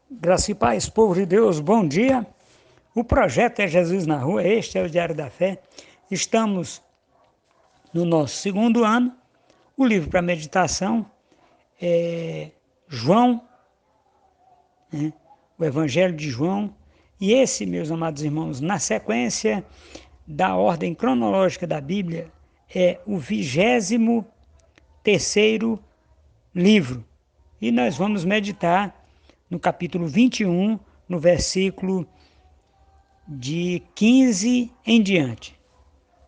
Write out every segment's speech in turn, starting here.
Graça e paz, povo de Deus, bom dia. O projeto é Jesus na Rua, este é o Diário da Fé. Estamos no nosso segundo ano. O livro para meditação é João, o Evangelho de João. E esse, meus amados irmãos, na sequência da ordem cronológica da Bíblia, é o 23º livro. E nós vamos meditar no capítulo 21, no versículo de 15 em diante.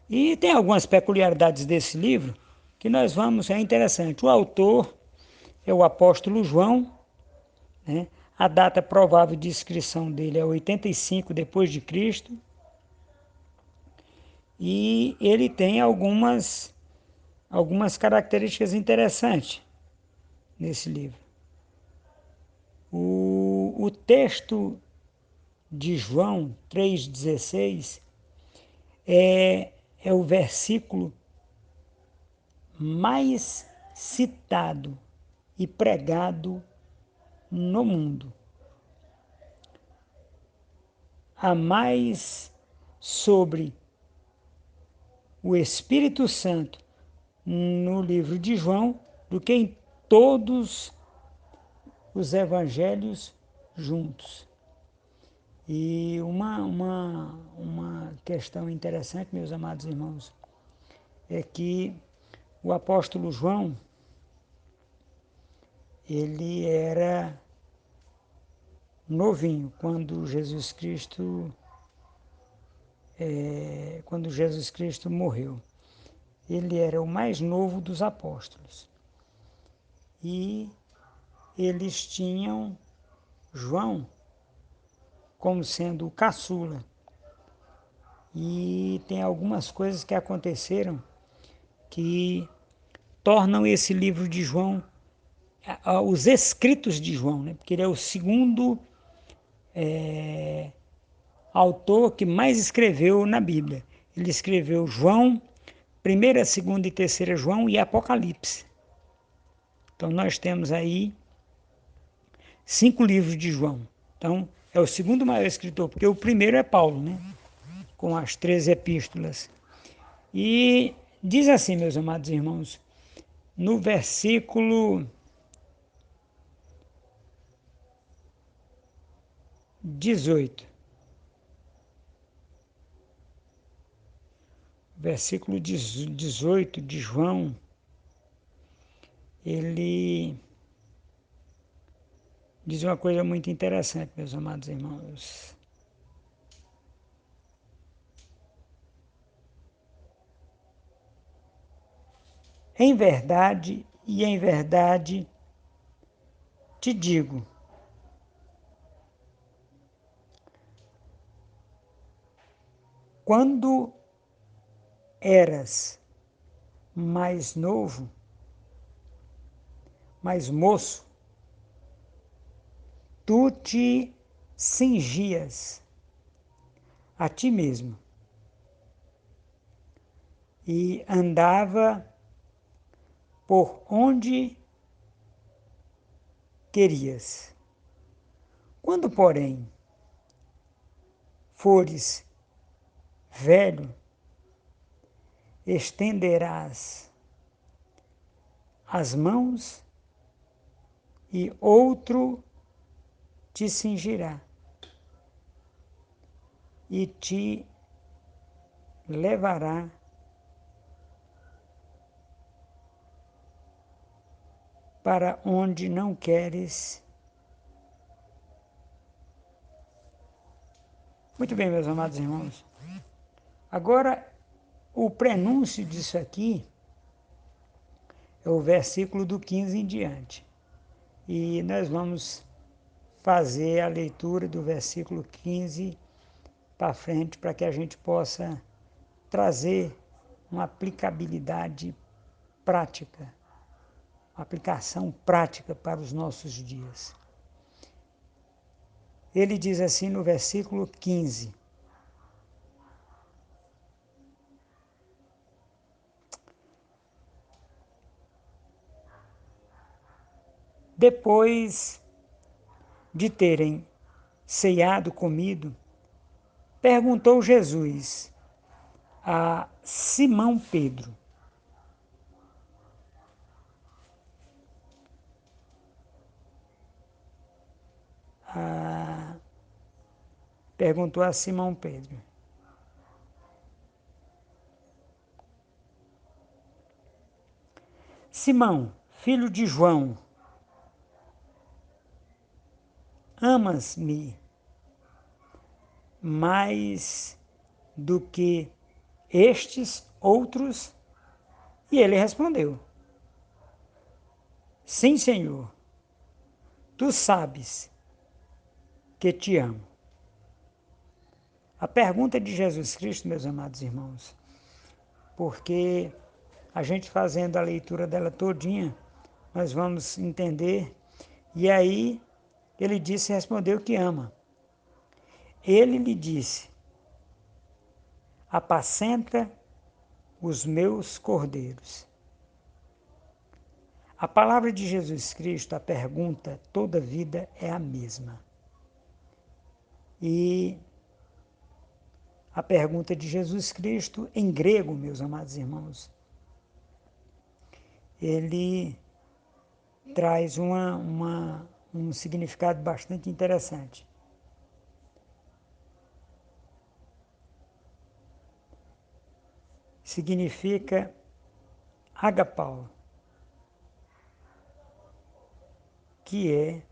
E tem algumas peculiaridades desse livro que nós vamos, é interessante. O autor é o apóstolo João, né? A data provável de inscrição dele é 85 depois de Cristo. E ele tem algumas características interessantes nesse livro. O texto de João 3,16 é o versículo mais citado e pregado no mundo. Há mais sobre o Espírito Santo no livro de João do que em todos os evangelhos juntos. E uma questão interessante, meus amados irmãos, é que o apóstolo João, ele era novinho quando Jesus Cristo morreu. Ele era o mais novo dos apóstolos. E eles tinham João como sendo o caçula. E tem algumas coisas que aconteceram que tornam esse livro de João, os escritos de João, né? Porque ele é o segundo autor que mais escreveu na Bíblia. Ele escreveu João, 1ª, 2ª e 3ª João e Apocalipse. Então nós temos aí 5 livros de João. Então é o segundo maior escritor, porque o primeiro é Paulo, né? Com as 13 epístolas. E diz assim, meus amados irmãos, no versículo 18. Versículo 18 de João, ele diz uma coisa muito interessante, meus amados irmãos. Em verdade e em verdade te digo, quando eras mais novo, mais moço, tu te cingias a ti mesmo e andava por onde querias. Quando, porém, fores velho, estenderás as mãos e outro te cingirá e te levará para onde não queres. Muito bem, meus amados irmãos. Agora, o prenúncio disso aqui é o versículo do 15 em diante. E nós vamos fazer a leitura do versículo 15 para frente, para que a gente possa trazer uma aplicabilidade prática, uma aplicação prática para os nossos dias. Ele diz assim no versículo 15: Depois de terem ceiado, comido, perguntou Jesus a Simão Pedro: perguntou a Simão Pedro: Simão, filho de João, amas-me mais do que estes outros? E ele respondeu: Sim, Senhor, tu sabes que te amo. A pergunta de Jesus Cristo, meus amados irmãos, porque a gente fazendo a leitura dela todinha, nós vamos entender. E aí ele disse, respondeu que ama. Ele lhe disse: apacenta os meus cordeiros. A palavra de Jesus Cristo, a pergunta, toda vida é a mesma. E a pergunta de Jesus Cristo, em grego, meus amados irmãos, ele traz um significado bastante interessante. Significa agapau, que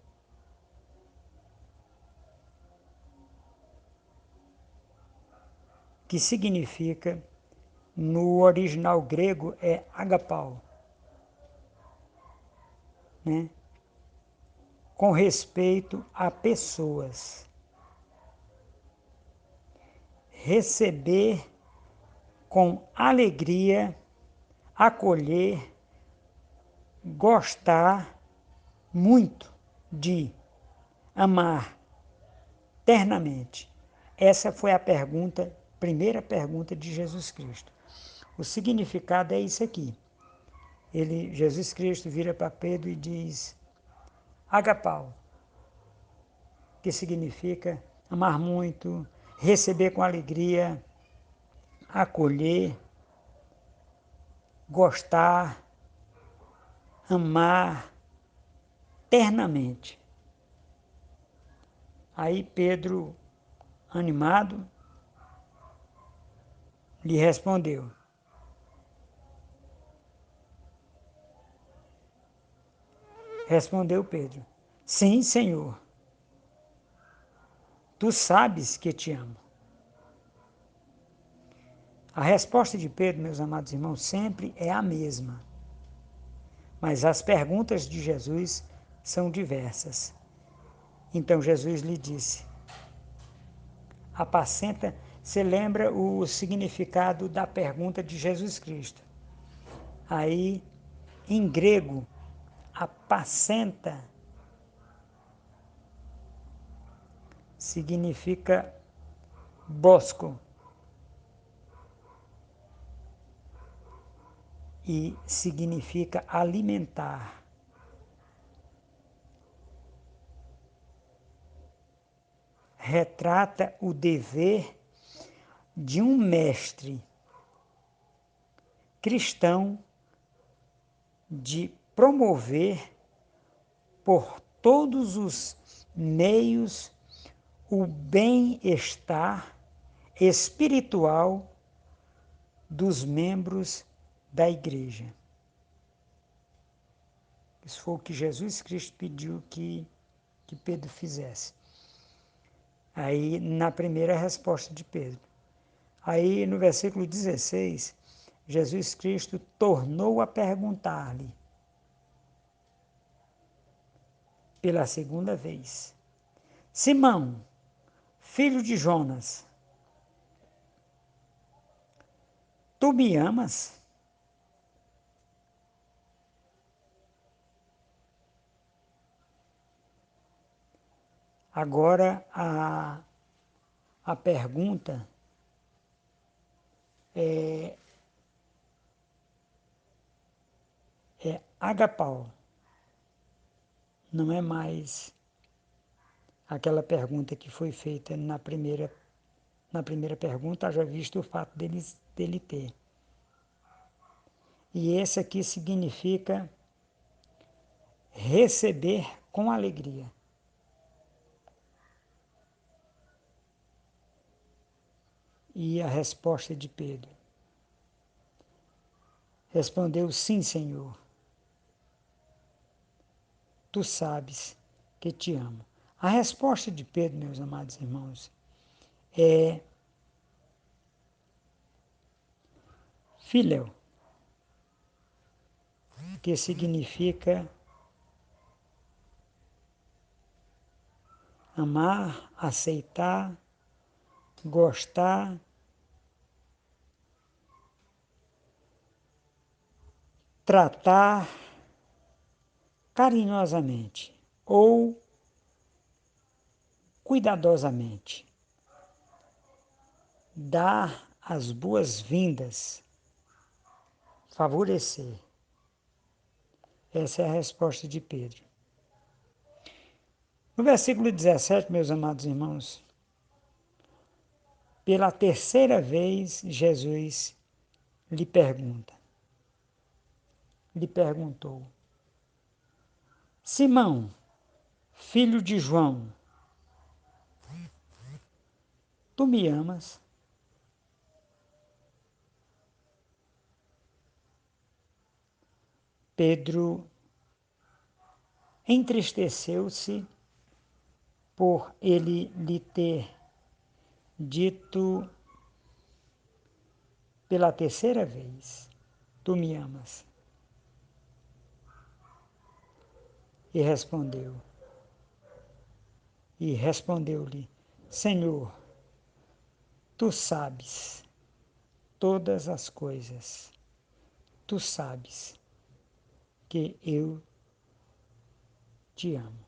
significa, no original grego, é agapau, né? Com respeito a pessoas. Receber com alegria, acolher, gostar muito de, amar ternamente. Essa foi a pergunta, primeira pergunta de Jesus Cristo. O significado é isso aqui. Jesus Cristo vira para Pedro e diz: agapau, que significa amar muito, receber com alegria, acolher, gostar, amar ternamente. Aí Pedro, animado, lhe respondeu: respondeu Pedro: sim, Senhor, tu sabes que te amo. A resposta de Pedro, meus amados irmãos, sempre é a mesma. Mas as perguntas de Jesus são diversas. Então Jesus lhe disse: apacenta. Você lembra o significado da pergunta de Jesus Cristo? Aí, em grego, apacenta significa bosco e significa alimentar. Retrata o dever de um mestre cristão de promover por todos os meios o bem-estar espiritual dos membros da igreja. Isso foi o que Jesus Cristo pediu que Pedro fizesse. Aí, na primeira resposta de Pedro. Aí, no versículo 16, Jesus Cristo tornou a perguntar-lhe pela segunda vez: Simão, filho de Jonas, tu me amas? Agora a pergunta é agapau, não é mais aquela pergunta que foi feita na primeira pergunta, haja visto o fato dele ter. E esse aqui significa receber com alegria. E a resposta de Pedro: respondeu: sim, Senhor. Tu sabes que te amo. A resposta de Pedro, meus amados irmãos, é filéu, que significa amar, aceitar, gostar, tratar carinhosamente ou cuidadosamente, dar as boas-vindas, favorecer. Essa é a resposta de Pedro. No versículo 17, meus amados irmãos, pela terceira vez Jesus lhe perguntou: Simão, filho de João, tu me amas? Pedro entristeceu-se por ele lhe ter dito pela terceira vez: tu me amas? E respondeu-lhe: Senhor, tu sabes todas as coisas, tu sabes que eu te amo.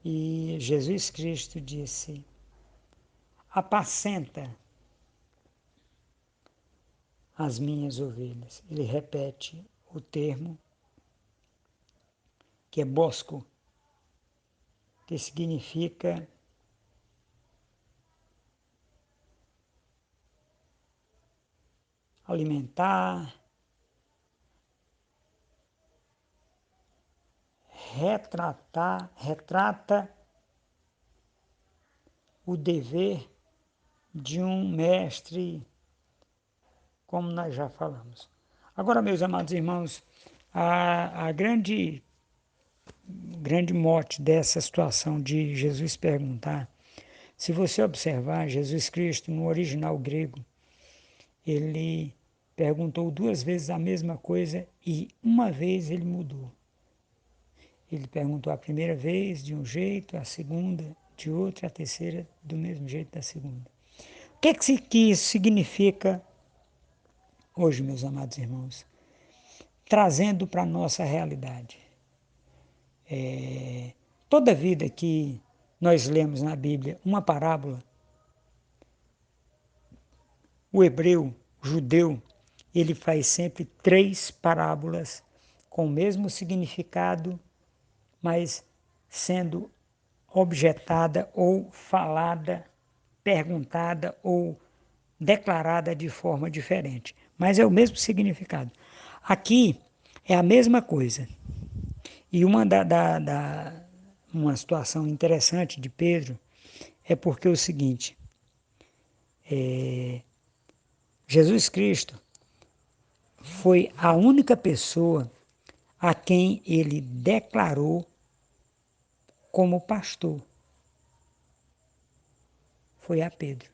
E Jesus Cristo disse: apacenta as minhas ovelhas. Ele repete o termo, que é bosco, que significa alimentar, retrata o dever de um mestre, como nós já falamos. Agora, meus amados irmãos, a grande mote dessa situação de Jesus perguntar, se você observar, Jesus Cristo, no original grego, ele perguntou duas vezes a mesma coisa e uma vez ele mudou. Ele perguntou a primeira vez de um jeito, a segunda de outro, a terceira do mesmo jeito da segunda. O que isso significa hoje, meus amados irmãos? Trazendo para a nossa realidade. Toda vida que nós lemos na Bíblia uma parábola, o hebreu, o judeu, ele faz sempre 3 parábolas com o mesmo significado, mas sendo objetada ou falada, perguntada ou declarada de forma diferente. Mas é o mesmo significado. Aqui é a mesma coisa. E uma situação interessante de Pedro é porque é o seguinte, Jesus Cristo foi a única pessoa a quem ele declarou como pastor. Foi a Pedro.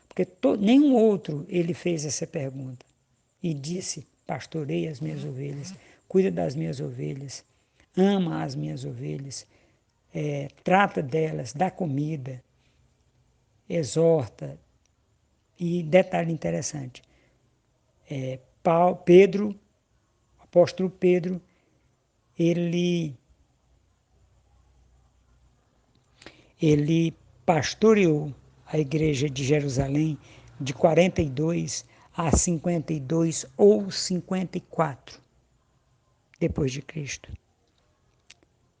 Porque nenhum outro ele fez essa pergunta. E disse: pastorei as minhas ovelhas, cuida das minhas ovelhas, ama as minhas ovelhas, trata delas, dá comida, exorta. E detalhe interessante, Pedro, apóstolo Pedro, ele pastoreou a igreja de Jerusalém de 42 a 52 ou 54 depois de Cristo.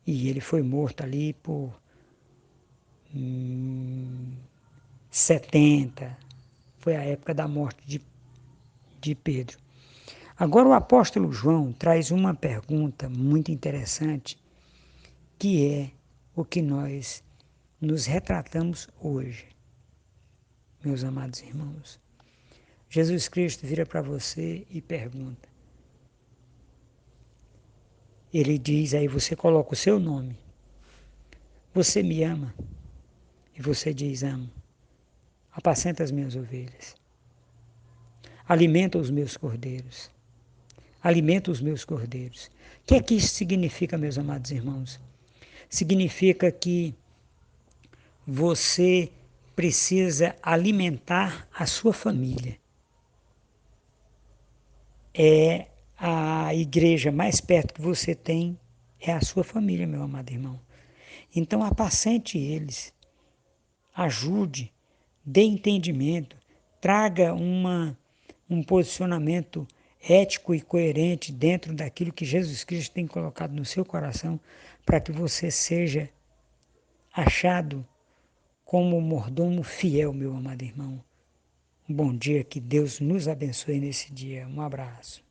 E ele foi morto ali por 70, foi a época da morte de Pedro. Agora o apóstolo João traz uma pergunta muito interessante, que é o que nós nos retratamos hoje, meus amados irmãos. Jesus Cristo vira para você e pergunta. Ele diz, aí você coloca o seu nome. Você me ama? E você diz, amo. Apacenta as minhas ovelhas. Alimenta os meus cordeiros. Alimenta os meus cordeiros. O que é que isso significa, meus amados irmãos? Significa que você precisa alimentar a sua família. É a igreja mais perto que você tem, é a sua família, meu amado irmão. Então apacente eles, ajude, dê entendimento, traga um posicionamento ético e coerente dentro daquilo que Jesus Cristo tem colocado no seu coração, para que você seja achado como um mordomo fiel, meu amado irmão. Um bom dia, que Deus nos abençoe nesse dia. Um abraço.